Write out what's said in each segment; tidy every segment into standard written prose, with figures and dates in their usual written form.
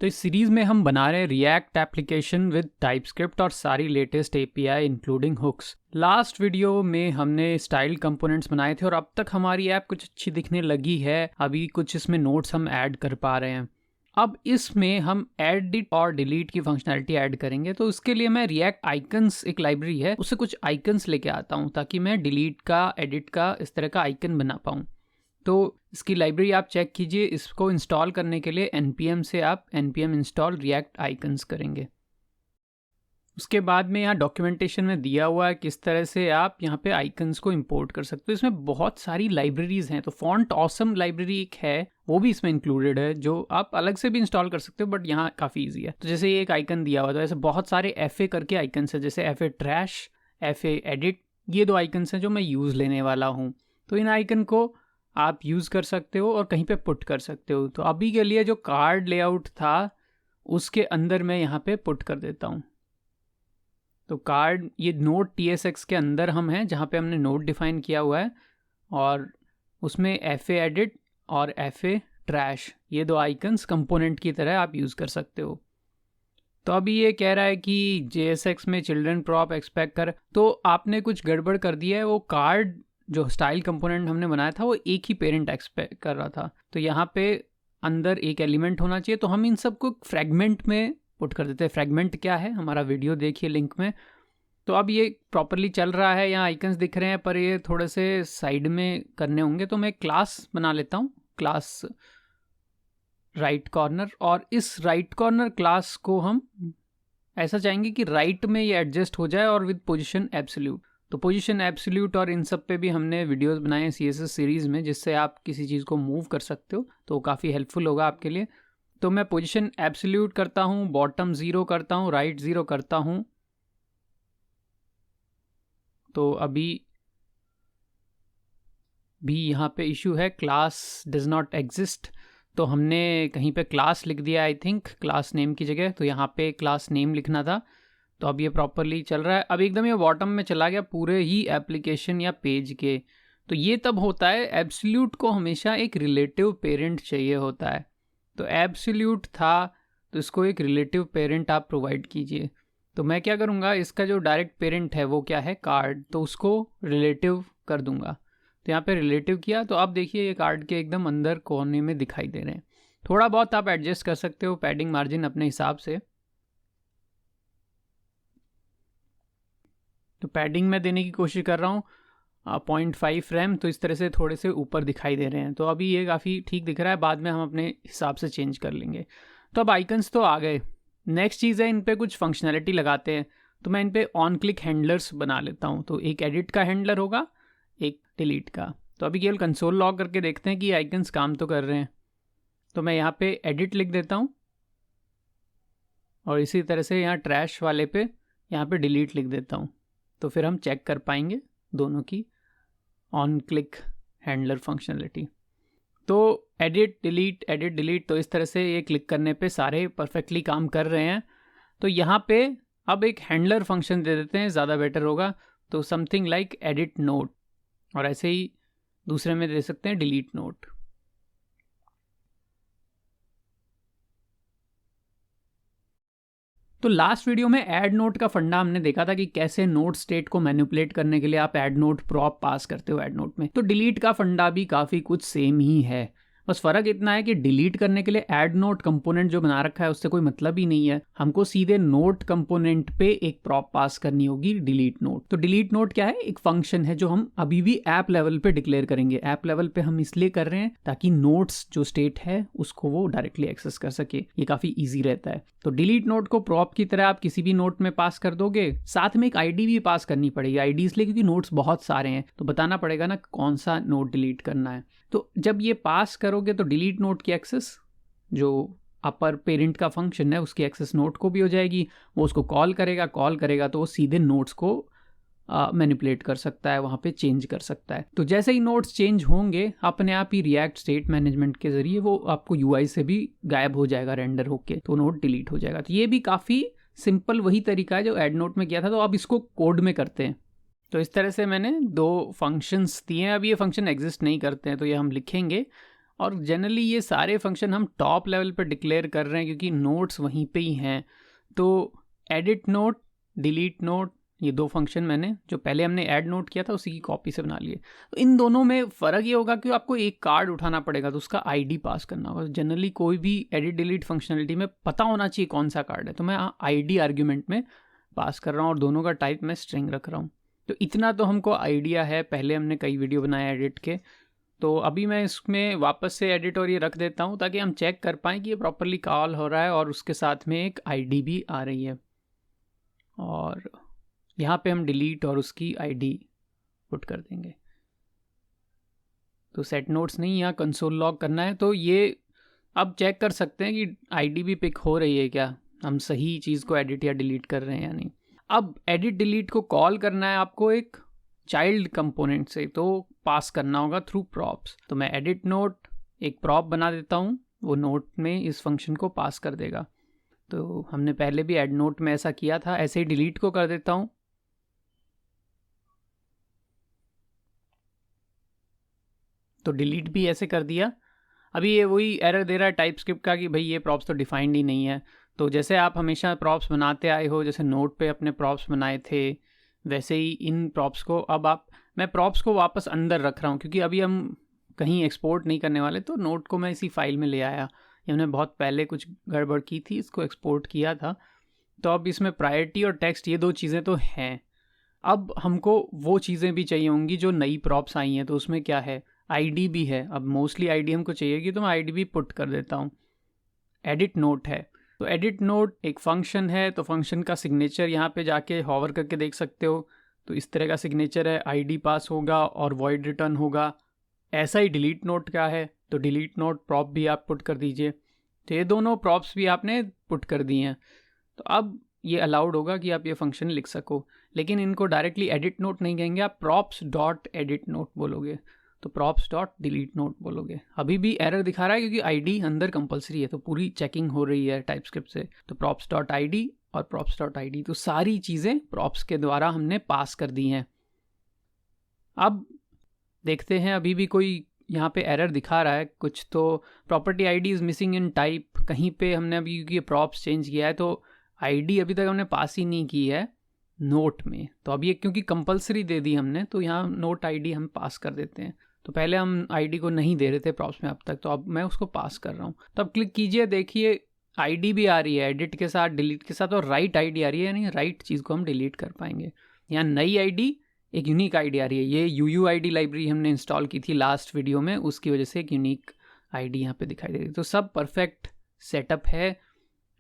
तो इस सीरीज़ में हम बना रहे हैं रिएक्ट एप्लीकेशन विद टाइपस्क्रिप्ट और सारी latest API including hooks. Last video में हमने स्टाइल कंपोनेंट्स बनाए थे और अब तक हमारी ऐप कुछ अच्छी दिखने लगी है। अभी कुछ इसमें नोट्स हम ऐड कर पा रहे हैं। अब इसमें हम एडिट और डिलीट की फंक्शनैलिटी ऐड करेंगे। तो इसके लिए मैं रिएक्ट आइकन्स एक लाइब्रेरी है उससे कुछ आइकन्स लेके आता हूँ ताकि मैं डिलीट का, एडिट का इस तरह का आइकन बना पाऊँ। तो इसकी लाइब्रेरी आप चेक कीजिए। इसको इंस्टॉल करने के लिए npm से आप npm इंस्टॉल रिएक्ट आइकन्स करेंगे। उसके बाद में यहाँ डॉक्यूमेंटेशन में दिया हुआ है किस तरह से आप यहाँ पे आइकन्स को इंपोर्ट कर सकते हो। इसमें बहुत सारी लाइब्रेरीज हैं। तो फॉन्ट ऑसम लाइब्रेरी एक है, वो भी इसमें इंक्लूडेड है, जो आप अलग से भी इंस्टॉल कर सकते हो, बट यहाँ काफ़ी ईजी है। तो जैसे ये एक आइकन दिया हुआ है, तो ऐसे बहुत सारे FA करके आइकन्स है, जैसे FA ट्रैश, FA एडिट, ये 2 आइकन्स हैं जो मैं यूज़ लेने वाला हूँ। तो इन आइकन को आप यूज़ कर सकते हो और कहीं पे पुट कर सकते हो। तो अभी के लिए जो कार्ड लेआउट था उसके अंदर मैं यहाँ पे पुट कर देता हूँ। तो कार्ड, ये नोड TSX के अंदर हम हैं जहाँ पे हमने नोड डिफाइन किया हुआ है और उसमें FA एडिट और FA ट्रैश, ये 2 आइकन्स कंपोनेंट की तरह आप यूज़ कर सकते हो। तो अभी ये कह रहा है कि JSX में चिल्ड्रन प्रॉप एक्सपेक्ट कर, तो आपने कुछ गड़बड़ कर दिया है। वो कार्ड जो स्टाइल कंपोनेंट हमने बनाया था वो एक ही पेरेंट एक्सपेक्ट कर रहा था। तो यहाँ पे अंदर एक एलिमेंट होना चाहिए। तो हम इन सबको फ्रैगमेंट में पुट कर देते हैं। फ्रैगमेंट क्या है, हमारा वीडियो देखिए लिंक में। तो अब ये प्रॉपरली चल रहा है, यहाँ आइकन्स दिख रहे हैं, पर ये थोड़े से साइड में करने होंगे। तो मैं क्लास बना लेता हूँ, क्लास राइट कॉर्नर, और इस राइट कॉर्नर क्लास को हम ऐसा चाहेंगे कि राइट में ये एडजस्ट हो जाए और विद पोजीशन एब्सोल्यूट। तो पोजीशन एब्सोल्यूट और इन सब पे भी हमने वीडियोस बनाए हैं CSS सीरीज़ में, जिससे आप किसी चीज़ को मूव कर सकते हो। तो काफ़ी हेल्पफुल होगा आपके लिए। तो मैं पोजीशन एब्सोल्यूट करता हूँ, बॉटम 0 करता हूँ, राइट 0 करता हूँ। तो अभी भी यहाँ पे इशू है, क्लास डज नॉट एग्जिस्ट। तो हमने कहीं पे क्लास लिख दिया, आई थिंक क्लास नेम की जगह। तो यहाँ पे क्लास नेम लिखना था। तो अब ये प्रॉपरली चल रहा है। अब एकदम ये बॉटम में चला गया पूरे ही एप्लीकेशन या पेज के। तो ये तब होता है, एब्सोल्यूट को हमेशा एक रिलेटिव पेरेंट चाहिए होता है। तो एब्सोल्यूट था तो इसको एक रिलेटिव पेरेंट आप प्रोवाइड कीजिए। तो मैं क्या करूँगा, इसका जो डायरेक्ट पेरेंट है वो क्या है, कार्ड, तो उसको रिलेटिव कर दूंगा। तो यहाँ पे रिलेटिव किया। तो आप देखिए ये कार्ड के एकदम अंदर कोने में दिखाई दे रहे हैं। थोड़ा बहुत आप एडजस्ट कर सकते हो पैडिंग मार्जिन अपने हिसाब से। तो पैडिंग में देने की कोशिश कर रहा हूँ 0.5 रैम। तो इस तरह से थोड़े से ऊपर दिखाई दे रहे हैं। तो अभी ये काफ़ी ठीक दिख रहा है, बाद में हम अपने हिसाब से चेंज कर लेंगे। तो अब आइकन्स तो आ गए। नेक्स्ट चीज़ है, इन पे कुछ फंक्शनैलिटी लगाते हैं। तो मैं इन पे ऑन क्लिक हैंडलर्स बना लेता हूँ। तो एक एडिट का हैंडलर होगा, एक डिलीट का। तो अभी केवल कंसोल लॉग करके देखते हैं कि आइकन्स काम तो कर रहे हैं। तो मैं यहाँ पे एडिट लिख देता हूँ और इसी तरह से यहाँ ट्रैश वाले पे यहाँ पे डिलीट लिख देता हूँ। तो फिर हम चेक कर पाएंगे दोनों की ऑन क्लिक हैंडलर फंक्शनलिटी। तो एडिट डिलीट, तो इस तरह से ये क्लिक करने पे सारे परफेक्टली काम कर रहे हैं। तो यहाँ पे अब एक हैंडलर फंक्शन दे देते हैं, ज़्यादा बेटर होगा। तो समथिंग लाइक एडिट नोट, और ऐसे ही दूसरे में दे सकते हैं डिलीट नोट। तो लास्ट वीडियो में ऐड नोट का फंडा हमने देखा था कि कैसे नोट स्टेट को मैनिपुलेट करने के लिए आप ऐड नोट प्रॉप पास करते हो ऐड नोट में। तो डिलीट का फंडा भी काफ़ी कुछ सेम ही है। बस फ़र्क इतना है कि डिलीट करने के लिए ऐड नोट कंपोनेंट जो बना रखा है उससे कोई मतलब ही नहीं है। हमको सीधे नोट कंपोनेंट पे एक प्रॉप पास करनी होगी, डिलीट नोट। तो डिलीट नोट क्या है, एक फंक्शन है जो हम अभी भी ऐप लेवल पे डिक्लेयर करेंगे। ऐप लेवल पे हम इसलिए कर रहे हैं ताकि नोट्स जो स्टेट है उसको वो डायरेक्टली एक्सेस कर सके। ये काफ़ी ईजी रहता है। तो डिलीट नोट को प्रॉप की तरह आप किसी भी नोट में पास कर दोगे। साथ में एक ID भी पास करनी पड़ेगी। ID इसलिए क्योंकि नोट्स बहुत सारे हैं, तो बताना पड़ेगा ना कौन सा नोट डिलीट करना है। तो जब ये पास करोगे तो डिलीट नोट की एक्सेस, जो अपर पेरेंट का फंक्शन है उसकी एक्सेस नोट को भी हो जाएगी। वो उसको कॉल करेगा तो वो सीधे नोट्स को मैनिपुलेट कर सकता है, वहाँ पे चेंज कर सकता है। तो जैसे ही नोट्स चेंज होंगे अपने आप ही रिएक्ट स्टेट मैनेजमेंट के जरिए वो आपको UI से भी गायब हो जाएगा, रेंडर होके, तो नोट डिलीट हो जाएगा। तो ये भी काफ़ी सिंपल वही तरीका है जो ऐड नोट में किया था। तो अब इसको कोड में करते हैं। तो इस तरह से मैंने 2 फंक्शंस दिए हैं। अब ये फंक्शन एग्जिस्ट नहीं करते हैं, तो ये हम लिखेंगे और जनरली ये सारे फंक्शन हम टॉप लेवल पर डिक्लेयर कर रहे हैं क्योंकि नोट्स वहीं पे ही हैं। तो एडिट नोट, डिलीट नोट, ये दो फंक्शन मैंने जो पहले हमने ऐड नोट किया था उसी की कॉपी से बना लिए। तो इन दोनों में फ़र्क ये होगा कि आपको एक कार्ड उठाना पड़ेगा तो उसका आईडी पास करना होगा। जनरली कोई भी एडिट डिलीट फंक्शनलिटी में पता होना चाहिए कौन सा कार्ड है, तो मैं आईडी आर्ग्यूमेंट में पास कर रहा हूँ और दोनों का टाइप मैं स्ट्रिंग रख रहा हूँ। तो इतना तो हमको आइडिया है, पहले हमने कई वीडियो बनाए एडिट के। तो अभी मैं इसमें वापस से एडिट और ये रख देता हूँ ताकि हम चेक कर पाएँ कि ये प्रॉपरली कॉल हो रहा है और उसके साथ में एक आईडी भी आ रही है। और यहाँ पे हम डिलीट और उसकी आईडी पुट कर देंगे। तो सेट नोट्स नहीं, यहाँ कंसोल लॉग करना है। तो ये अब चेक कर सकते हैं कि आईडी भी पिक हो रही है क्या, हम सही चीज़ को एडिट या डिलीट कर रहे हैं या नहीं। अब एडिट डिलीट को कॉल करना है आपको एक चाइल्ड कंपोनेंट से, तो पास करना होगा थ्रू प्रॉप्स। तो मैं एडिट नोट एक प्रॉप बना देता हूँ, वो नोट में इस फंक्शन को पास कर देगा। तो हमने पहले भी एड नोट में ऐसा किया था, ऐसे ही डिलीट को कर देता हूँ। तो डिलीट भी ऐसे कर दिया। अभी ये वही एरर दे रहा है टाइपस्क्रिप्ट का कि भाई ये प्रॉप्स तो डिफाइंड ही नहीं है। तो जैसे आप हमेशा प्रॉप्स बनाते आए हो, जैसे नोट पे अपने प्रॉप्स बनाए थे, वैसे ही इन प्रॉप्स को अब मैं प्रॉप्स को वापस अंदर रख रहा हूँ क्योंकि अभी हम कहीं एक्सपोर्ट नहीं करने वाले। तो नोट को मैं इसी फाइल में ले आया, ये हमने बहुत पहले कुछ गड़बड़ की थी, इसको एक्सपोर्ट किया था। तो अब इसमें प्रायोरिटी और टेक्स्ट ये दो चीज़ें तो हैं। अब हमको वो चीज़ें भी चाहिए होंगी जो नई प्रॉप्स आई हैं। तो उसमें क्या है, आईडी भी है। अब मोस्टली आईडी हमको चाहिएगी तो मैं आईडी भी पुट कर देता हूँ। एडिट नोट है, तो एडिट नोट एक फंक्शन है, तो फंक्शन का सिग्नेचर यहाँ पे जाके हॉवर करके देख सकते हो। तो इस तरह का सिग्नेचर है, आईडी पास होगा और वॉइड रिटर्न होगा। ऐसा ही डिलीट नोट का है, तो डिलीट नोट प्रॉप भी आप पुट कर दीजिए। तो ये दोनों प्रॉप्स भी आपने पुट कर दिए हैं। तो अब ये अलाउड होगा कि आप ये फंक्शन लिख सको, लेकिन इनको डायरेक्टली एडिट नोट नहीं कहेंगे, आप प्रॉप्स डॉट एडिट नोट बोलोगे। तो प्रॉप्स डॉट डिलीट नोट बोलोगे। अभी भी एरर दिखा रहा है क्योंकि आईडी अंदर कंपलसरी है, तो पूरी चेकिंग हो रही है टाइपस्क्रिप्ट से। तो प्रॉप्स डॉट आईडी और प्रॉप्स डॉट आईडी, तो सारी चीज़ें प्रॉप्स के द्वारा हमने पास कर दी हैं। अब देखते हैं, अभी भी कोई यहाँ पे एरर दिखा रहा है कुछ। तो property ID is missing in type, कहीं पे हमने अभी क्योंकि प्रॉप्स चेंज किया है तो आईडी अभी तक हमने पास ही नहीं की है नोट में। तो अब ये क्योंकि कंपलसरी दे दी हमने, तो यहाँ नोट आईडी हम पास कर देते हैं। तो पहले हम आईडी को नहीं दे रहे थे प्रॉप्स में अब तक, तो अब मैं उसको पास कर रहा हूँ। तो अब क्लिक कीजिए, देखिए आईडी भी आ रही है एडिट के साथ, डिलीट के साथ, और राइट आईडी आ रही है, यानी राइट चीज़ को हम डिलीट कर पाएंगे। यहाँ नई आईडी, एक यूनिक आईडी आ रही है। ये UUID लाइब्रेरी हमने इंस्टॉल की थी लास्ट वीडियो में, उसकी वजह से एक यूनिक आईडी यहाँ पे दिखाई दे रही है। तो सब परफेक्ट सेटअप है।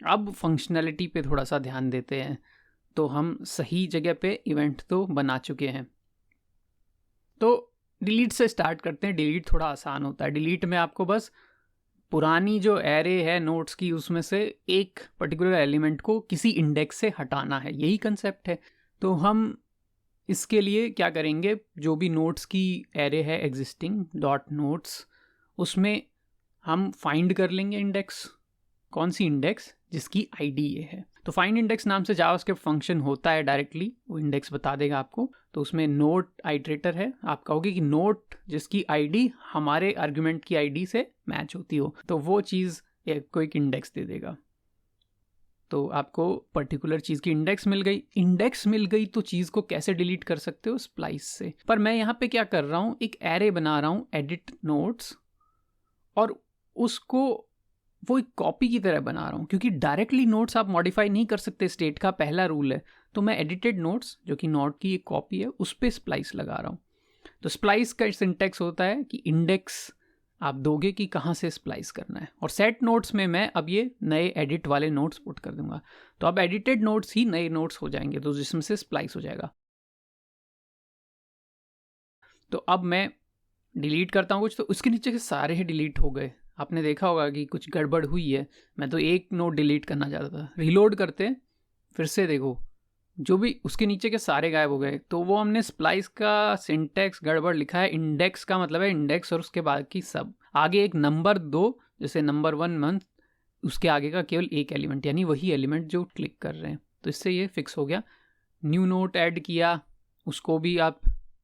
अब फंक्शनैलिटी पे थोड़ा सा ध्यान देते हैं। तो हम सही जगह पे इवेंट तो बना चुके हैं। तो डिलीट से स्टार्ट करते हैं। डिलीट थोड़ा आसान होता है। डिलीट में आपको बस पुरानी जो एरे है नोट्स की, उसमें से एक पर्टिकुलर एलिमेंट को किसी इंडेक्स से हटाना है, यही कंसेप्ट है। तो हम इसके लिए क्या करेंगे, जो भी नोट्स की एरे है एग्जिस्टिंग डॉट नोट्स, उसमें हम फाइंड कर लेंगे इंडेक्स। कौन सी इंडेक्स, जिसकी आईडी ये है। तो फाइंड इंडेक्स नाम से जावास्क्रिप्ट फंक्शन होता है, डायरेक्टली वो इंडेक्स बता देगा आपको। तो उसमें नोट आइटरेटर है, आप कहोगे कि नोट जिसकी आईडी हमारे आर्गुमेंट की आईडी से मैच होती हो, तो वो चीज़ को एक इंडेक्स दे देगा। तो आपको पर्टिकुलर चीज़ की इंडेक्स मिल गई। इंडेक्स मिल गई तो चीज़ को कैसे डिलीट कर सकते हो, स्प्लाइस से। पर मैं यहाँ पे क्या कर रहा हूँ, एक एरे बना रहा हूँ एडिट नोट्स, और उसको वो एक कॉपी की तरह बना रहा हूँ, क्योंकि डायरेक्टली नोट्स आप मॉडिफाई नहीं कर सकते, स्टेट का पहला रूल है। तो मैं एडिटेड नोट्स, जो कि नोट की एक कॉपी है, उस पर स्प्लाइस लगा रहा हूँ। तो स्प्लाइस का सिंटेक्स होता है कि इंडेक्स आप दोगे कि कहाँ से स्प्लाइस करना है, और सेट नोट्स में मैं अब ये नए एडिट वाले नोट्स पुट कर दूंगा। तो अब एडिटेड नोट्स ही नए नोट्स हो जाएंगे, तो जिसमें से स्प्लाइस हो जाएगा। तो अब मैं डिलीट करता हूँ कुछ, तो उसके नीचे के सारे ही डिलीट हो गए। आपने देखा होगा कि कुछ गड़बड़ हुई है। मैं तो एक नोट डिलीट करना चाहता था, रीलोड करते फिर से देखो, जो भी उसके नीचे के सारे गायब हो गए। तो वो हमने स्प्लाइस का सिंटेक्स गड़बड़ लिखा है। इंडेक्स का मतलब है इंडेक्स और उसके बाद की सब, आगे एक नंबर 2, जैसे नंबर 1 मंथ, उसके आगे का केवल एक एलिमेंट, यानी वही एलिमेंट जो क्लिक कर रहे हैं। तो इससे ये फिक्स हो गया। न्यू नोट ऐड किया, उसको भी आप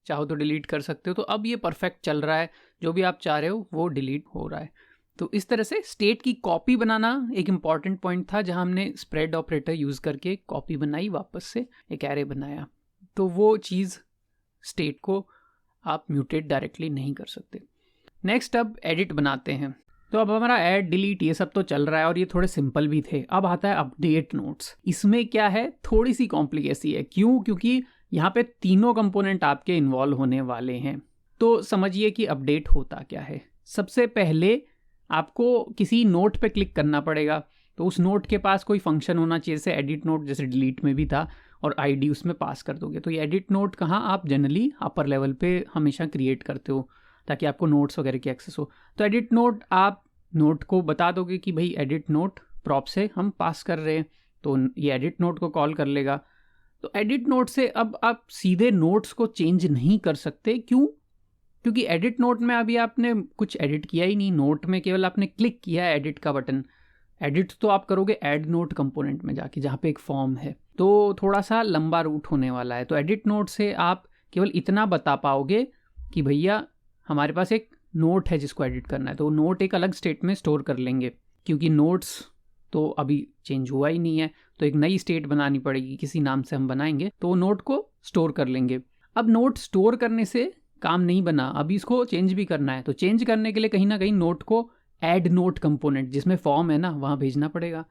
चाहो तो डिलीट कर सकते हो। तो अब ये परफेक्ट चल रहा है। जो भी आप चाह रहे हो वो डिलीट हो रहा है। तो इस तरह से स्टेट की कॉपी बनाना एक इम्पॉर्टेंट पॉइंट था, जहां हमने स्प्रेड ऑपरेटर यूज़ करके कॉपी बनाई, वापस से एक एरे बनाया। तो वो चीज़ स्टेट को आप म्यूटेट डायरेक्टली नहीं कर सकते। नेक्स्ट अब एडिट बनाते हैं। तो अब हमारा ऐड डिलीट ये सब तो चल रहा है और ये थोड़े सिंपल भी थे। अब आता है अपडेट नोट्स। इसमें क्या है, थोड़ी सी कॉम्प्लिकेसी है। क्यों? क्योंकि यहाँ पे तीनों कंपोनेंट आपके इन्वॉल्व होने वाले हैं। तो समझिए कि अपडेट होता क्या है। सबसे पहले आपको किसी नोट पे क्लिक करना पड़ेगा। तो उस नोट के पास कोई फंक्शन होना चाहिए, जैसे एडिट नोट, जैसे डिलीट में भी था, और आईडी उसमें पास कर दोगे। तो ये एडिट नोट कहाँ आप जनरली अपर लेवल पे हमेशा क्रिएट करते हो ताकि आपको नोट्स वगैरह की एक्सेस हो। तो एडिट नोट, आप नोट को बता दोगे कि भाई एडिट नोट प्रॉप से हम पास कर रहे हैं, तो ये एडिट नोट को कॉल कर लेगा। तो एडिट नोट से अब आप सीधे नोट्स को चेंज नहीं कर सकते। क्यों? क्योंकि एडिट नोट में अभी आपने कुछ एडिट किया ही नहीं, नोट में केवल आपने क्लिक किया है एडिट का बटन। एडिट तो आप करोगे ऐड नोट कंपोनेंट में जाके, जहाँ पे एक फॉर्म है। तो थोड़ा सा लंबा रूट होने वाला है। तो एडिट नोट से आप केवल इतना बता पाओगे कि भैया हमारे पास एक नोट है जिसको एडिट करना है, तो नोट एक अलग स्टेट में स्टोर कर लेंगे, क्योंकि नोट्स तो अभी चेंज हुआ ही नहीं है। तो एक नई स्टेट बनानी पड़ेगी, किसी नाम से हम बनाएंगे, तो नोट को स्टोर कर लेंगे। अब नोट स्टोर करने से काम नहीं बना, अभी इसको चेंज भी करना है। तो चेंज करने के लिए कहीं ना कहीं नोट को ऐड नोट कंपोनेंट, जिसमें फॉर्म है ना, वहाँ भेजना पड़ेगा,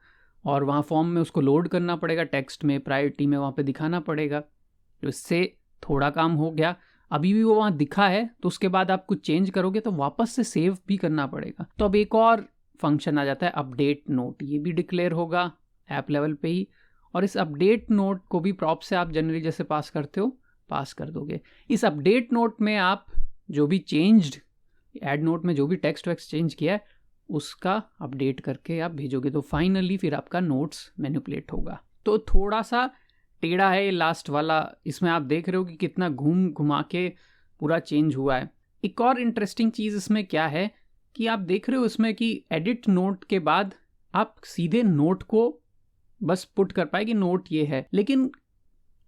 और वहाँ फॉर्म में उसको लोड करना पड़ेगा, टेक्स्ट में, प्रायोरिटी में, वहाँ पे दिखाना पड़ेगा। तो इससे थोड़ा काम हो गया। अभी भी वो वहाँ दिखा है, तो उसके बाद आप कुछ चेंज करोगे तो वापस से सेव भी करना पड़ेगा। तो अब एक और फंक्शन आ जाता है अपडेट नोट। ये भी डिक्लेयर होगा ऐप लेवल पे ही, और इस अपडेट नोट को भी प्रॉप से आप जनरली जैसे पास करते हो पास कर दोगे। इस अपडेट नोट में आप जो भी चेंज्ड, ऐड नोट में जो भी टेक्स्ट वैक्स चेंज किया है उसका अपडेट करके आप भेजोगे, तो फाइनली फिर आपका नोट्स मैनिपुलेट होगा। तो थोड़ा सा टेढ़ा है लास्ट वाला, इसमें आप देख रहे हो कि कितना घूम घुमा के पूरा चेंज हुआ है। एक और इंटरेस्टिंग चीज़ इसमें क्या है कि आप देख रहे हो इसमें कि एडिट नोट के बाद आप सीधे नोट को बस पुट कर पाए कि नोट ये है, लेकिन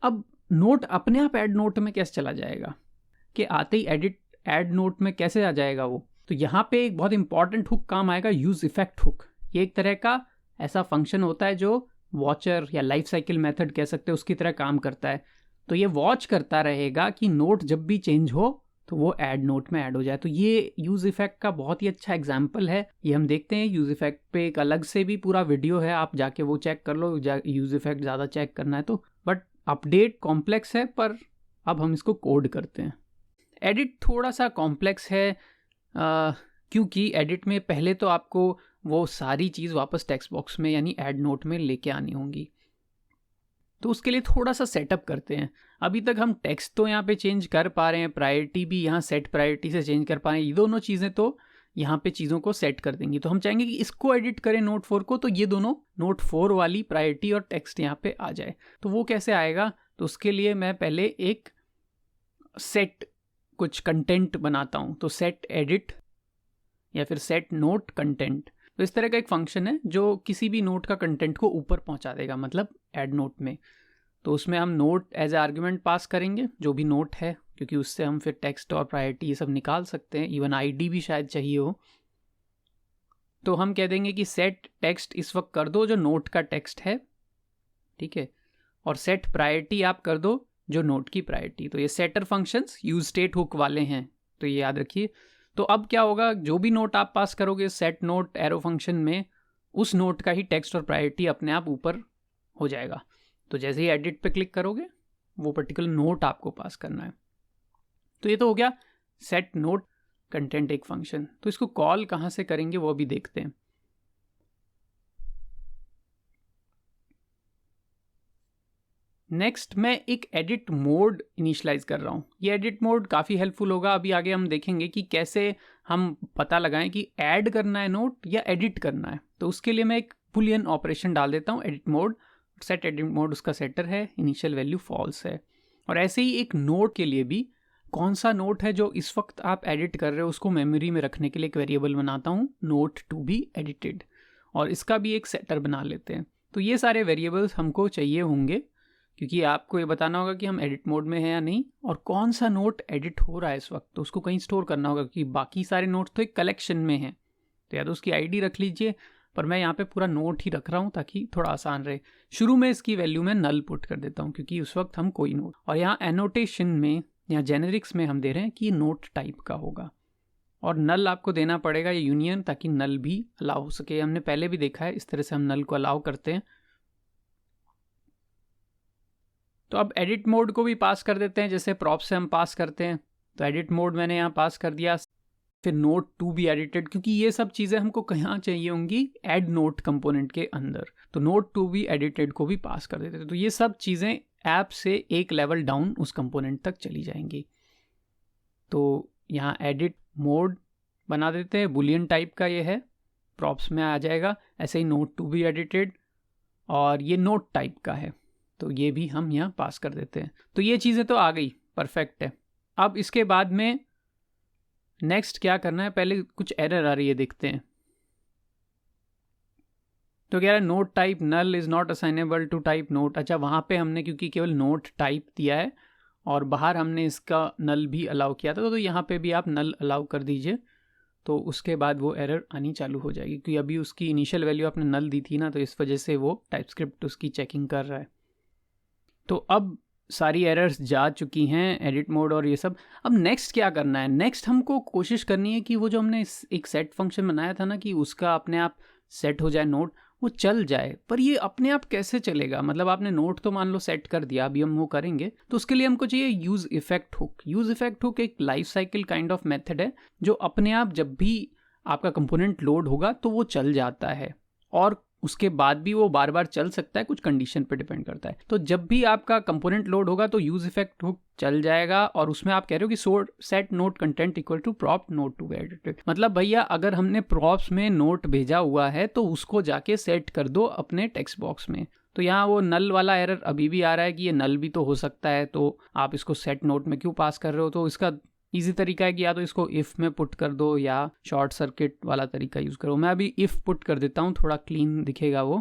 अब नोट अपने आप ऐड नोट में कैसे चला जाएगा, कि आते ही एडिट ऐड नोट में कैसे आ जाएगा वो। तो यहाँ पे एक बहुत इंपॉर्टेंट हुक काम आएगा, यूज इफेक्ट हुक। ये एक तरह का ऐसा फंक्शन होता है जो वॉचर या लाइफ साइकिल मेथड कह सकते हैं, उसकी तरह काम करता है। तो ये वॉच करता रहेगा कि नोट जब भी चेंज हो तो वो ऐड नोट में ऐड हो जाए। तो ये यूज इफेक्ट का बहुत ही अच्छा एग्जाम्पल है। ये हम देखते हैं यूज इफेक्ट पे एक अलग से भी पूरा वीडियो है, आप जाके वो चेक कर लो, यूज इफेक्ट ज़्यादा चेक करना है तो। बट अपडेट कॉम्प्लेक्स है, पर अब हम इसको कोड करते हैं। एडिट थोड़ा सा कॉम्प्लेक्स है, क्योंकि एडिट में पहले तो आपको वो सारी चीज़ वापस टेक्स्ट बॉक्स में यानी ऐड नोट में लेके आनी होंगी। तो उसके लिए थोड़ा सा सेटअप करते हैं। अभी तक हम टेक्स्ट तो यहाँ पे चेंज कर पा रहे हैं, प्रायोरिटी भी यहाँ सेट प्रायोरिटी से चेंज कर पा रहे हैं, ये दोनों चीज़ें तो यहाँ पे चीज़ों को सेट कर देंगी। तो हम चाहेंगे कि इसको एडिट करें नोट 4 को, तो ये दोनों नोट 4 वाली प्रायोरिटी और टेक्स्ट यहाँ पे आ जाए। तो वो कैसे आएगा? तो उसके लिए मैं पहले एक सेट कुछ कंटेंट बनाता हूँ। तो सेट एडिट या फिर सेट नोट कंटेंट, तो इस तरह का एक फंक्शन है जो किसी भी नोट का कंटेंट को ऊपर पहुँचा देगा, मतलब ऐड नोट में। तो उसमें हम note as a argument pass करेंगे, जो भी नोट है, क्योंकि उससे हम फिर टेक्स्ट और प्रायोरिटी ये सब निकाल सकते हैं, इवन आईडी भी शायद चाहिए हो। तो हम कह देंगे कि सेट टेक्स्ट इस वक्त कर दो जो नोट का टेक्स्ट है, ठीक है, और सेट प्रायोरिटी आप कर दो जो नोट की प्रायोरिटी। तो ये setter functions use state hook वाले हैं, तो ये याद रखिए। तो अब क्या होगा, जो भी नोट आप पास करोगे सेट नोट एरो फंक्शन में, उस नोट का ही टेक्स्ट और प्रायोरिटी अपने आप ऊपर हो जाएगा। तो जैसे ही एडिट पे क्लिक करोगे वो पर्टिकुलर नोट आपको पास करना है। तो ये तो हो गया सेट नोट कंटेंट एक फंक्शन। तो इसको कॉल कहाँ से करेंगे वो भी देखते हैं। नेक्स्ट मैं एक एडिट मोड इनिशियलाइज कर रहा हूँ। ये एडिट मोड काफ़ी हेल्पफुल होगा। अभी आगे हम देखेंगे कि कैसे हम पता लगाएं कि ऐड करना है नोट या एडिट करना है। तो उसके लिए मैं एक बुलियन ऑपरेशन डाल देता हूँ, edit mode. Set edit mode उसका सेटर है, इनिशियल वैल्यू फॉल्स है। और ऐसे ही एक नोट के लिए भी कौन सा नोट है जो इस वक्त आप एडिट कर रहे हो उसको मेमोरी में रखने के लिए एक वेरिएबल बनाता हूँ, नोट टू बी एडिटेड, और इसका भी एक सेटर बना लेते हैं। तो ये सारे वेरिएबल्स हमको चाहिए होंगे क्योंकि आपको ये बताना होगा कि हम एडिट मोड में हैं या नहीं और कौन सा नोट एडिट हो रहा है इस वक्त, तो उसको कहीं स्टोर करना होगा क्योंकि बाकी सारे नोट्स तो एक कलेक्शन में हैं। तो या तो उसकी आईडी रख लीजिए, पर मैं यहाँ पे पूरा नोट ही रख रहा हूँ ताकि थोड़ा आसान रहे। शुरू में इसकी वैल्यू में नल पुट कर देता हूँ क्योंकि उस वक्त हम कोई नोट, और यहाँ एनोटेशन में या जेनेरिक्स में हम दे रहे हैं कि नोट टाइप का होगा, और नल आपको देना पड़ेगा ये यूनियन, ताकि नल भी अलाउ हो सके। हमने पहले भी देखा है इस तरह से हम नल को अलाउ करते हैं। तो अब एडिट मोड को भी पास कर देते हैं, जैसे प्रॉप से हम पास करते हैं। तो एडिट मोड मैंने यहाँ पास कर दिया, फिर नोट टू बी एडिटेड, क्योंकि ये सब चीज़ें हमको कहाँ चाहिए होंगी, एड नोट कंपोनेंट के अंदर। तो नोट टू बी एडिटेड को भी पास कर देते हैं। तो ये सब चीज़ें ऐप से एक लेवल डाउन उस कंपोनेंट तक चली जाएंगी। तो यहाँ एडिट मोड बना देते हैं, बुलियन टाइप का ये है, प्रॉप्स में आ जाएगा। ऐसे ही नोट टू बी एडिटेड, और ये नोट टाइप का है, तो ये भी हम यहाँ पास कर देते हैं। तो ये चीज़ें तो आ गई, परफेक्ट है। अब इसके बाद में नेक्स्ट क्या करना है, पहले कुछ एरर आ रही है, देखते हैं। तो कह रहा है note type null is not assignable to type note. अच्छा, वहाँ पे हमने क्योंकि केवल नोट टाइप दिया है और बाहर हमने इसका नल भी अलाउ किया था, तो यहाँ पे भी आप नल अलाउ कर दीजिए, तो उसके बाद वो एरर आनी चालू हो जाएगी। क्योंकि अभी उसकी इनिशियल वैल्यू आपने नल दी थी ना, तो इस वजह से वो टाइपस्क्रिप्ट उसकी चेकिंग कर रहा है। तो अब सारी एरर्स जा चुकी हैं, एडिट मोड और ये सब। अब नेक्स्ट क्या करना है, नेक्स्ट हमको कोशिश करनी है कि वो जो हमने एक सेट फंक्शन बनाया था ना, कि उसका अपने आप सेट हो जाए नोट, वो चल जाए। पर ये अपने आप कैसे चलेगा, मतलब आपने नोट तो मान लो सेट कर दिया, अभी हम वो करेंगे, तो उसके लिए हमको चाहिए use effect hook. Use effect hook एक life cycle kind of method है, जो अपने आप जब भी आपका कंपोनेंट लोड होगा तो वो चल जाता है, और उसके बाद भी वो बार बार चल सकता है, कुछ कंडीशन पे डिपेंड करता है। तो जब भी आपका कंपोनेंट लोड होगा तो यूज इफेक्ट हुक चल जाएगा, और उसमें आप कह रहे हो कि set note content equal to prop note to be edited. मतलब भैया अगर हमने प्रॉप्स में नोट भेजा हुआ है तो उसको जाके सेट कर दो अपने टेक्स्ट बॉक्स में। तो यहाँ वो नल वाला एरर अभी भी आ रहा है कि ये नल भी तो हो सकता है, तो आप इसको सेट नोट में क्यों पास कर रहे हो। तो इसका इजी तरीका है कि या तो इसको इफ़ में पुट कर दो या शॉर्ट सर्किट वाला तरीका यूज़ करो। मैं अभी इफ़ पुट कर देता हूँ, थोड़ा क्लीन दिखेगा वो।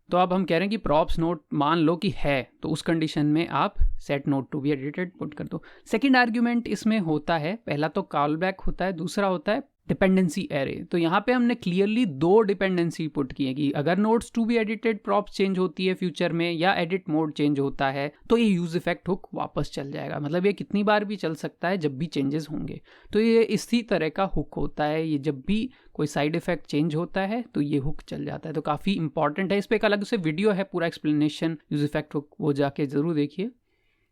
तो अब हम कह रहे हैं कि प्रॉप्स नोट मान लो कि है, तो उस कंडीशन में आप set note to be edited put कर दो। सेकंड आर्ग्यूमेंट इसमें होता है, पहला तो कॉल बैक होता है, दूसरा होता है डिपेंडेंसी एरे। तो यहाँ पे हमने क्लियरली दो डिपेंडेंसी पुट की है कि अगर notes to be edited props change होती है फ्यूचर में, या एडिट मोड चेंज होता है, तो ये यूज इफेक्ट हुक वापस चल जाएगा। मतलब ये कितनी बार भी चल सकता है जब भी चेंजेस होंगे। तो ये इसी तरह का हुक होता है, ये जब भी कोई साइड इफेक्ट चेंज होता है तो ये हुक चल जाता है। तो काफ़ी इंपॉर्टेंट है, इस पर एक अलग से वीडियो है, पूरा एक्सप्लेनेशन यूज इफेक्ट हुक, वो जाके ज़रूर देखिए।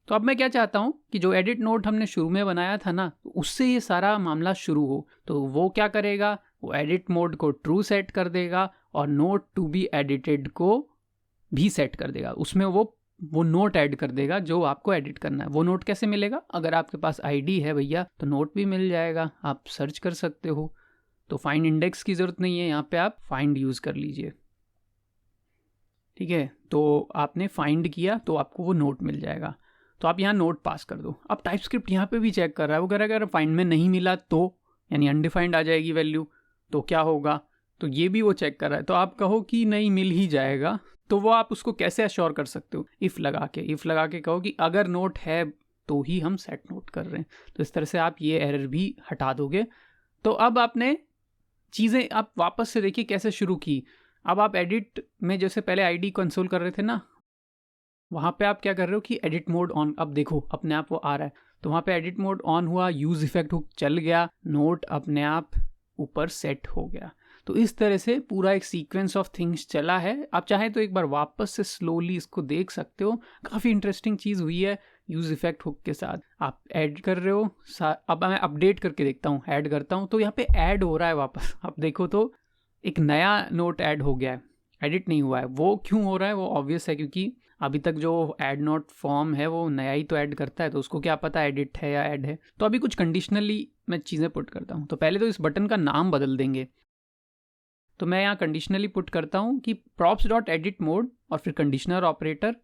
तो अब मैं क्या चाहता हूँ कि जो एडिट नोट हमने शुरू में बनाया था ना, उससे ये सारा मामला शुरू हो। तो वो क्या करेगा, वो एडिट मोड को ट्रू सेट कर देगा और नोट टू बी एडिटेड को भी सेट कर देगा। उसमें वो नोट ऐड कर देगा जो आपको एडिट करना है। वो नोट कैसे मिलेगा, अगर आपके पास आईडी है भैया तो नोट भी मिल जाएगा, आप सर्च कर सकते हो। तो फाइंड इंडेक्स की ज़रूरत नहीं है, यहाँ पे आप फाइंड यूज़ कर लीजिए। ठीक है, तो आपने फाइंड किया तो आपको वो नोट मिल जाएगा। तो आप यहाँ नोट पास कर दो। अब टाइपस्क्रिप्ट यहाँ पे भी चेक कर रहा है, वो कह रहा है अगर फाइंड में नहीं मिला तो, यानी अनडिफाइंड आ जाएगी वैल्यू, तो क्या होगा। तो ये भी वो चेक कर रहा है। तो आप कहो कि नहीं मिल ही जाएगा, तो वो आप उसको कैसे अश्योर कर सकते हो, इफ़ लगा के कहो कि अगर नोट है तो ही हम सेट नोट कर रहे हैं। तो इस तरह से आप ये एरर भी हटा दोगे। तो अब आपने चीज़ें आप वापस से देखिए कैसे शुरू की। अब आप एडिट में जैसे पहले आईडी कंसोल कर रहे थे ना, वहाँ पे आप क्या कर रहे हो कि एडिट मोड ऑन, अब देखो अपने आप वो आ रहा है। तो वहाँ पे एडिट मोड ऑन हुआ, यूज़ इफेक्ट हुक चल गया, नोट अपने आप ऊपर सेट हो गया। तो इस तरह से पूरा एक सीक्वेंस ऑफ थिंग्स चला है। आप चाहें तो एक बार वापस से स्लोली इसको देख सकते हो, काफ़ी इंटरेस्टिंग चीज़ हुई है यूज़ इफेक्ट हुक के साथ। आप ऐड कर रहे हो, अब मैं अपडेट करके देखता हूँ, ऐड करता हूँ, तो यहाँ पे ऐड हो रहा है वापस। आप देखो तो एक नया नोट ऐड हो गया है, एडिट नहीं हुआ है। वो क्यों हो रहा है, वो ऑब्वियस है, क्योंकि अभी तक जो ऐड नोट फॉर्म है वो नया ही तो ऐड करता है, तो उसको क्या पता एडिट है या ऐड है। तो अभी कुछ कंडीशनली मैं चीज़ें पुट करता हूँ। तो पहले तो इस बटन का नाम बदल देंगे। तो मैं यहाँ कंडीशनली पुट करता हूँ कि प्रॉप्स डॉट एडिट मोड और फिर कंडीशनर ऑपरेटर,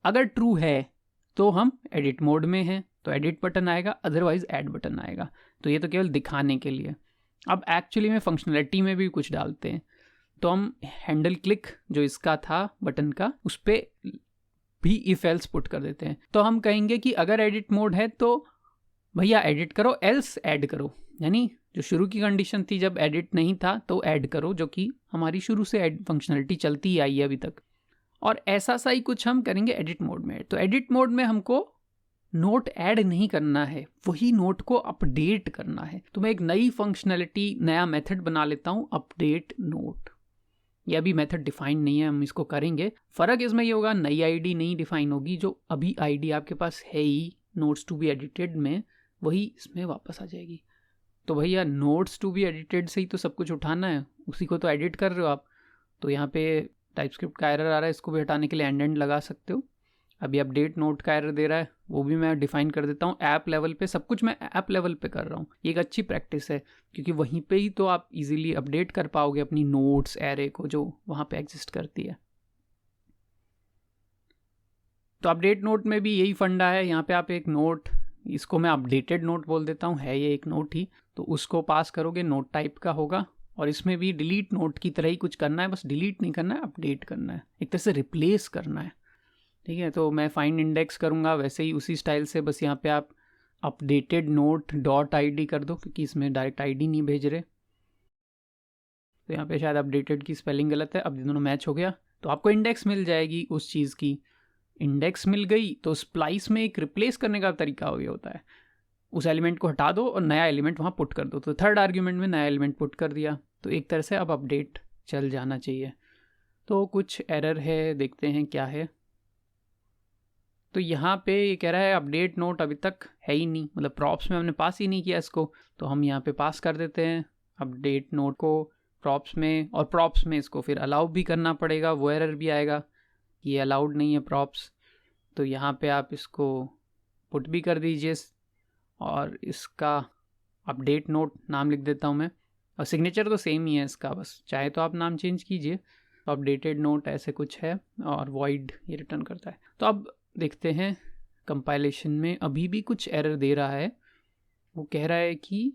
अगर ट्रू है तो हम एडिट मोड में हैं तो एडिट बटन आएगा, अदरवाइज ऐड बटन आएगा। तो ये तो केवल दिखाने के लिए। अब एक्चुअली में फंक्शनलिटी में भी कुछ डालते हैं। तो हम हैंडल क्लिक जो इसका था बटन का, उस पर भी इफ एल्स पुट कर देते हैं। तो हम कहेंगे कि अगर एडिट मोड है तो भैया एडिट करो, एल्स ऐड करो, यानी जो शुरू की कंडीशन थी जब एडिट नहीं था तो ऐड करो, जो कि हमारी शुरू से ऐड फंक्शनलिटी चलती ही आई है अभी तक। और ऐसा सा ही कुछ हम करेंगे एडिट मोड में। तो एडिट मोड में हमको नोट ऐड नहीं करना है, वही नोट को अपडेट करना है। तो मैं एक नई फंक्शनलिटी, नया मेथड बना लेता हूँ, अपडेट नोट। ये अभी मेथड डिफाइन नहीं है, हम इसको करेंगे। फ़र्क इसमें ये होगा, नई आईडी नहीं डिफाइन होगी, जो अभी आईडी आपके पास है ही नोट्स टू बी एडिटेड में, वही इसमें वापस आ जाएगी। तो भैया नोट्स टू बी एडिटेड से ही तो सब कुछ उठाना है, उसी को तो एडिट कर रहे हो आप। तो यहाँ पे टाइपस्क्रिप्ट का एरर आ रहा है, इसको भी हटाने के लिए एंड लगा सकते हो। अभी अपडेट नोट का एरर दे रहा है, वो भी मैं डिफाइन कर देता हूँ ऐप लेवल पे। सब कुछ मैं ऐप लेवल पे कर रहा हूँ, ये एक अच्छी प्रैक्टिस है, क्योंकि वहीं पे ही तो आप इजीली अपडेट कर पाओगे अपनी नोट्स एरे को जो वहाँ पे एग्जिस्ट करती है। तो अपडेट नोट में भी यही फंडा है। यहाँ पे आप एक नोट, इसको मैं अपडेटेड नोट बोल देता हूँ, है ये एक नोट ही, तो उसको पास करोगे, नोट टाइप का होगा। और इसमें भी डिलीट नोट की तरह ही कुछ करना है, बस डिलीट नहीं करना है, अपडेट करना है, एक तरह से रिप्लेस करना है। ठीक है, तो मैं फाइंड इंडेक्स करूँगा वैसे ही उसी स्टाइल से, बस यहाँ पे आप अपडेटेड नोट डॉट ID कर दो, क्योंकि इसमें डायरेक्ट ID नहीं भेज रहे। तो यहाँ पे शायद अपडेटेड की स्पेलिंग गलत है, अब दोनों मैच हो गया। तो आपको इंडेक्स मिल जाएगी उस चीज़ की। इंडेक्स मिल गई तो स्प्लाइस में एक रिप्लेस करने का तरीका हो गया होता है, उस एलिमेंट को हटा दो और नया एलिमेंट वहाँ पुट कर दो। तो थर्ड आर्ग्यूमेंट में नया एलिमेंट पुट कर दिया, तो एक तरह से अब अपडेट चल जाना चाहिए। तो कुछ एरर है, देखते हैं क्या है। तो यहाँ पे ये कह रहा है अपडेट नोट अभी तक है ही नहीं, मतलब प्रॉप्स में हमने पास ही नहीं किया इसको, तो हम यहाँ पे पास कर देते हैं अपडेट नोट को प्रॉप्स में। और प्रॉप्स में इसको फिर अलाउ भी करना पड़ेगा, वो एरर भी आएगा, ये अलाउड नहीं है प्रॉप्स। तो यहाँ पे आप इसको पुट भी कर दीजिए, और इसका अपडेट नोट नाम लिख देता हूँ मैं, और सिग्नेचर तो सेम ही है इसका, बस चाहे तो आप नाम चेंज कीजिए। अपडेटेड नोट ऐसे कुछ है, और वॉइड ये रिटर्न करता है। तो अब देखते हैं कंपाइलेशन में अभी भी कुछ एरर दे रहा है। वो कह रहा है कि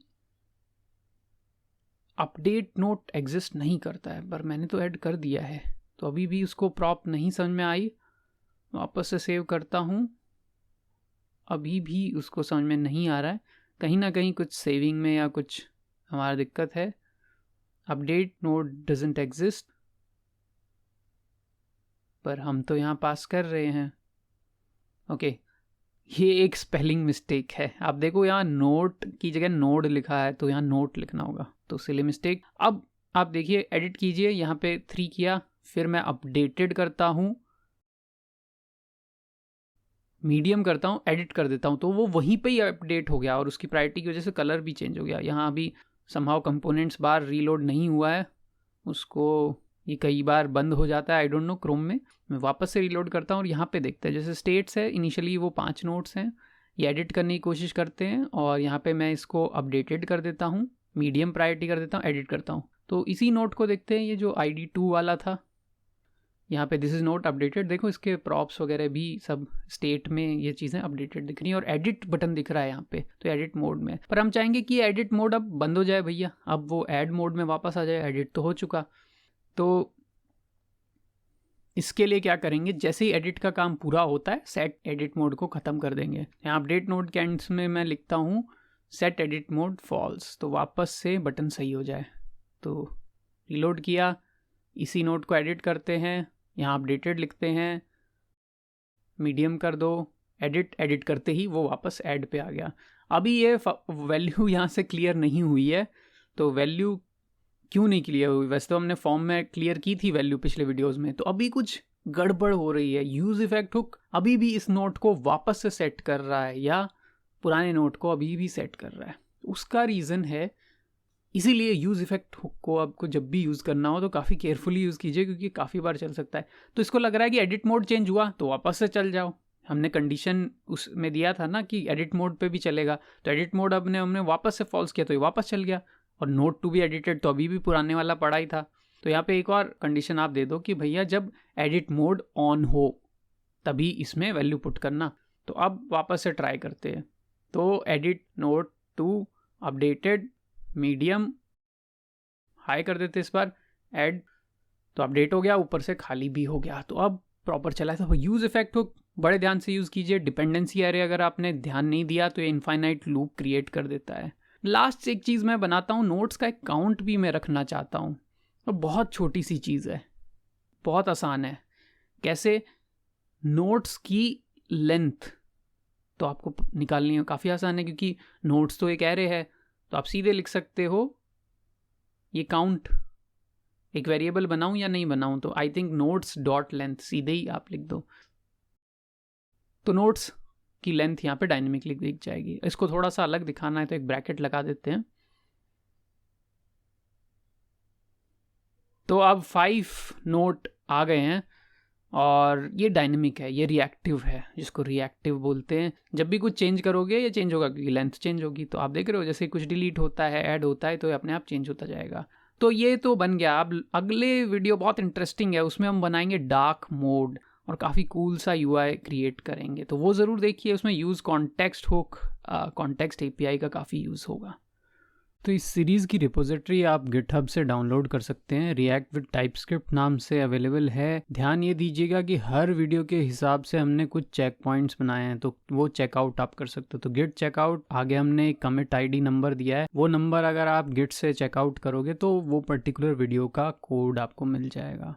अपडेट नोट एग्जिस्ट नहीं करता है, पर मैंने तो ऐड कर दिया है। तो अभी भी उसको प्रॉप नहीं समझ में आई, वापस से सेव करता हूँ, अभी भी उसको समझ में नहीं आ रहा है। कहीं ना कहीं कुछ सेविंग में या कुछ हमारा दिक्कत है। अपडेट नोट डजंट एग्जिस्ट, पर हम तो यहाँ पास कर रहे हैं। ओके, ये एक स्पेलिंग मिस्टेक है। आप देखो यहाँ नोट की जगह नोड लिखा है, तो यहाँ नोट लिखना होगा, तो सिली मिस्टेक। अब आप देखिए, एडिट कीजिए, यहाँ पे 3 किया, फिर मैं अपडेटेड करता हूँ, मीडियम करता हूँ, एडिट कर देता हूँ, तो वो वहीं पे ही अपडेट हो गया, और उसकी प्रायोरिटी की वजह से कलर भी चेंज हो गया। यहाँ अभी समहाउ कंपोनेंट्स बार रीलोड नहीं हुआ है, उसको ये कई बार बंद हो जाता है, आई डोंट नो क्रोम में। मैं वापस से रीलोड करता हूँ और यहाँ पे देखते हैं, जैसे स्टेट्स है इनिशियली वो 5 नोट्स हैं, ये एडिट करने की कोशिश करते हैं, और यहाँ पे मैं इसको अपडेटेड कर देता हूँ, मीडियम प्रायोरिटी कर देता हूँ, एडिट करता हूँ। तो इसी नोट को देखते हैं, ये जो ID2 वाला था, यहाँ पे दिस इज़ नोट अपडेटेड, देखो इसके प्रॉप्स वगैरह भी सब स्टेट में ये चीज़ें अपडेटेड दिख रही हैं, और एडिट बटन दिख रहा है यहाँ पे, तो एडिट मोड में। पर हम चाहेंगे कि एडिट मोड अब बंद हो जाए भैया, अब वो ऐड मोड में वापस आ जाए, एडिट तो हो चुका। तो इसके लिए क्या करेंगे, जैसे ही एडिट का काम पूरा होता है सेट एडिट मोड को ख़त्म कर देंगे। यहाँ अपडेट नोड के एंड्स में मैं लिखता हूँ सेट एडिट मोड फॉल्स, तो वापस से बटन सही हो जाए। तो रीलोड किया, इसी नोड को एडिट करते हैं, यहाँ अपडेटेड लिखते हैं, मीडियम कर दो, एडिट करते ही वो वापस ऐड पे आ गया। अभी ये वैल्यू यहाँ से क्लियर नहीं हुई है, तो वैल्यू क्यों नहीं क्लियर हुई, वैसे तो हमने फॉर्म में क्लियर की थी वैल्यू पिछले वीडियोस में, तो अभी कुछ गड़बड़ हो रही है। यूज इफेक्ट हुक अभी भी इस नोट को वापस से सेट कर रहा है, या पुराने नोट को अभी भी सेट कर रहा है। उसका रीज़न है, इसीलिए यूज़ इफेक्ट हुक को आपको जब भी यूज़ करना हो तो काफ़ी केयरफुली यूज़ कीजिए, क्योंकि काफ़ी बार चल सकता है। तो इसको लग रहा है कि एडिट मोड चेंज हुआ तो वापस से चल जाओ, हमने कंडीशन उसमें दिया था ना कि एडिट मोड पे भी चलेगा, तो एडिट मोड हमने वापस से फॉल्स किया तो ये वापस चल गया, और नोट टू बी एडिटेड तो अभी भी पुराने वाला पड़ा ही था। तो यहाँ पे एक और कंडीशन आप दे दो कि भैया जब एडिट मोड ऑन हो तभी इसमें वैल्यू पुट करना। तो अब वापस से ट्राई करते हैं, तो edit note to updated medium high कर देते इस बार, ऐड, तो अपडेट हो गया, ऊपर से खाली भी हो गया। तो अब प्रॉपर चला है। तो यूज़ इफेक्ट हुक बड़े ध्यान से यूज़ कीजिए। डिपेंडेंसी एरे अगर आपने ध्यान नहीं दिया तो ये इनफाइनाइट लूप क्रिएट कर देता है। लास्ट एक चीज़ मैं बनाता हूँ, नोट्स का एक काउंट भी मैं रखना चाहता हूँ। तो बहुत छोटी सी चीज़ है, बहुत आसान है। कैसे? नोट्स की लेंथ तो आपको निकालनी है, काफ़ी आसान है क्योंकि नोट्स तो एक एरे है। तो आप सीधे लिख सकते हो ये काउंट। एक वेरिएबल बनाऊं या नहीं बनाऊं, तो I think notes dot length सीधे ही आप लिख दो, तो नोट्स की लेंथ यहाँ पे डायनेमिकली दिख जाएगी। इसको थोड़ा सा अलग दिखाना है तो एक ब्रैकेट लगा देते हैं। तो अब 5 नोट आ गए हैं और ये डायनेमिक है, ये रिएक्टिव है, जिसको रिएक्टिव बोलते हैं। जब भी कुछ चेंज करोगे ये चेंज होगा क्योंकि लेंथ चेंज होगी। तो आप देख रहे हो जैसे कुछ डिलीट होता है, ऐड होता है, तो ये अपने आप चेंज होता जाएगा। तो ये तो बन गया। अब अगले वीडियो बहुत इंटरेस्टिंग है, उसमें हम बनाएंगे डार्क मोड और काफ़ी कूल सा यूआई क्रिएट करेंगे। तो वो ज़रूर देखिए, उसमें use context hook, context API का काफ़ी यूज़ होगा। तो इस सीरीज़ की रिपोजिटरी आप गिटहब से डाउनलोड कर सकते हैं, रिएक्ट विद टाइपस्क्रिप्ट नाम से अवेलेबल है। ध्यान ये दीजिएगा कि हर वीडियो के हिसाब से हमने कुछ चेक पॉइंट्स बनाए हैं, तो वो चेकआउट आप कर सकते हो। तो गिट चेकआउट आगे हमने एक कमिट आईडी नंबर दिया है, वो नंबर अगर आप गिट से चेकआउट करोगे तो वो पर्टिकुलर वीडियो का कोड आपको मिल जाएगा।